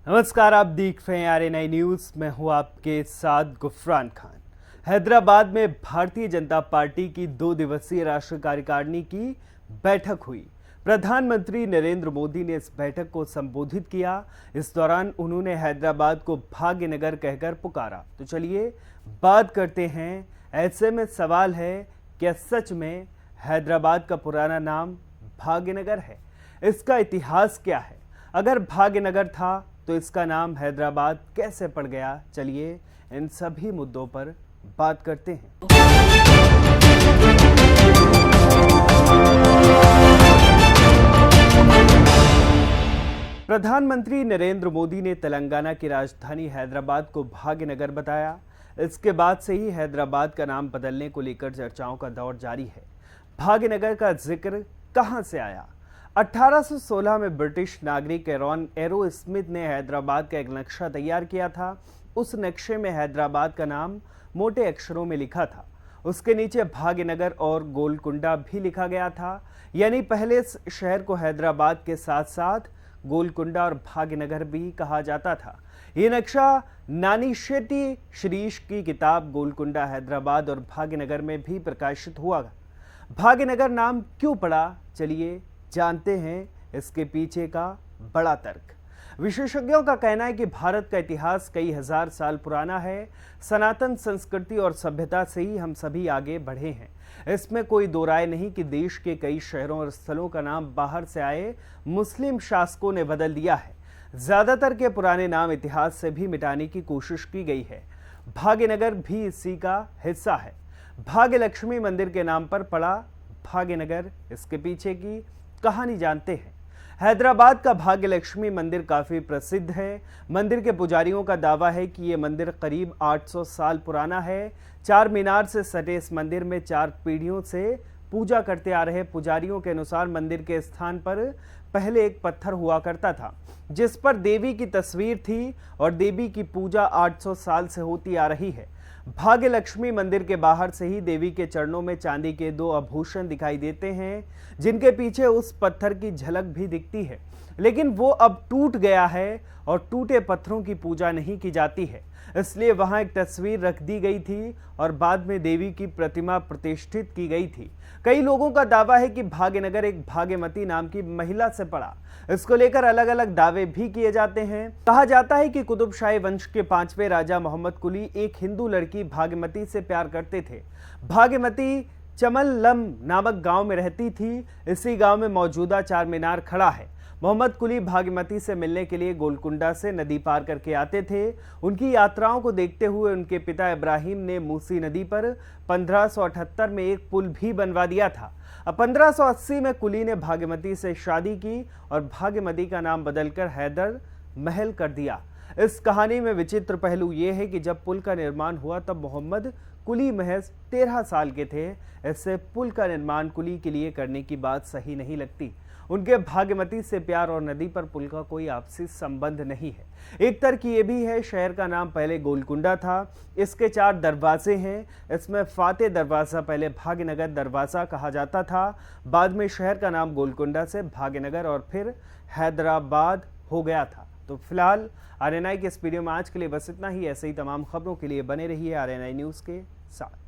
नमस्कार, आप देख रहे हैं आरएनआई न्यूज। मैं हूं आपके साथ गुफरान खान। हैदराबाद में भारतीय जनता पार्टी की 2 दिवसीय राष्ट्रीय कार्यकारिणी की बैठक हुई। प्रधानमंत्री नरेंद्र मोदी ने इस बैठक को संबोधित किया। इस दौरान उन्होंने हैदराबाद को भाग्यनगर कहकर पुकारा। तो चलिए बात करते हैं। ऐसे में सवाल है, क्या सच में हैदराबाद का पुराना नाम भाग्यनगर है? इसका इतिहास क्या है? अगर भाग्यनगर था तो इसका नाम हैदराबाद कैसे पड़ गया? चलिए इन सभी मुद्दों पर बात करते हैं। प्रधानमंत्री नरेंद्र मोदी ने तेलंगाना की राजधानी हैदराबाद को भाग्यनगर बताया। इसके बाद से ही हैदराबाद का नाम बदलने को लेकर चर्चाओं का दौर जारी है। भाग्यनगर का जिक्र कहां से आया? 1816 में ब्रिटिश नागरिक एरो स्मिथ ने हैदराबाद का एक नक्शा तैयार किया था। उस नक्शे में हैदराबाद का नाम मोटे अक्षरों में लिखा था। उसके नीचे भाग्यनगर और गोलकुंडा भी लिखा गया था। यानी पहले इस शहर को हैदराबाद के साथ साथ गोलकुंडा और भाग्यनगर भी कहा जाता था। ये नक्शा नानी शेट्टी श्रीश की किताब गोलकुंडा हैदराबाद और भाग्यनगर में भी प्रकाशित हुआ। भाग्यनगर नाम क्यों पड़ा, चलिए जानते हैं इसके पीछे का बड़ा तर्क। विशेषज्ञों का कहना है कि भारत का इतिहास कई हजार साल पुराना है। सनातन संस्कृति और सभ्यता से ही हम सभी आगे बढ़े हैं। इसमें कोई दो राय नहीं कि देश के कई शहरों और स्थलों का नाम बाहर से आए मुस्लिम शासकों ने बदल दिया है। ज्यादातर के पुराने नाम इतिहास से भी मिटाने की कोशिश की गई है। भाग्यनगर भी इसी का हिस्सा है। भाग्य लक्ष्मी मंदिर के नाम पर पड़ा भाग्यनगर। इसके पीछे की कहानी जानते हैं। हैदराबाद का भाग्य लक्ष्मी मंदिर काफी प्रसिद्ध है। मंदिर के पुजारियों का दावा है कि यह मंदिर करीब 800 साल पुराना है। 4 मीनार से सटे इस मंदिर में 4 पीढ़ियों से पूजा करते आ रहे पुजारियों के अनुसार मंदिर के स्थान पर पहले एक पत्थर हुआ करता था जिस पर देवी की तस्वीर थी और देवी की पूजा 800 साल से होती आ रही है। भाग्य लक्ष्मी मंदिर के बाहर से ही देवी के चरणों में चांदी के 2 आभूषण दिखाई देते हैं जिनके पीछे उस पत्थर की झलक भी दिखती है। लेकिन वो अब टूट गया है और टूटे पत्थरों की पूजा नहीं की जाती है, इसलिए वहां एक तस्वीर रख दी गई थी और बाद में देवी की प्रतिमा प्रतिष्ठित की गई थी। कई लोगों का दावा है कि भाग्यनगर एक भाग्यमती नाम की महिला से पड़ा। इसको लेकर अलग अलग दावे भी किए जाते हैं। कहा जाता है कि कुतुबशाही वंश के 5वें राजा मोहम्मद कुली एक हिंदू लड़की भाग्यमती से प्यार करते थे। भाग्यमती चमललम नामक गांव में रहती थी। इसी गांव में मौजूदा 4 मीनार खड़ा है। मोहम्मद कुली भाग्यमती से मिलने के लिए गोलकुंडा से नदी पार करके आते थे। उनकी यात्राओं को देखते हुए उनके पिता इब्राहिम ने मूसी नदी पर 1578 में एक पुल भी बनवा दिया था। अब 1580 में कुली ने भाग्यमती से शादी की और भाग्यमती का नाम बदलकर हैदर महल कर दिया। इस कहानी में विचित्र पहलू यह है कि जब पुल का निर्माण हुआ तब मोहम्मद कुली महज 13 साल के थे। इससे पुल का निर्माण कुली के लिए करने की बात सही नहीं लगती। उनके भाग्यमती से प्यार और नदी पर पुल का कोई आपसी संबंध नहीं है। एक तर्क ये भी है, शहर का नाम पहले गोलकुंडा था। इसके 4 दरवाजे हैं। इसमें फाते दरवाजा पहले भाग्यनगर दरवाजा कहा जाता था। बाद में शहर का नाम गोलकुंडा से भाग्यनगर और फिर हैदराबाद हो गया था। तो फिलहाल आरएनआई के इस वीडियो में आज के लिए बस इतना ही। ऐसे ही तमाम खबरों के लिए बने रहिए आरएनआई न्यूज़ के साथ।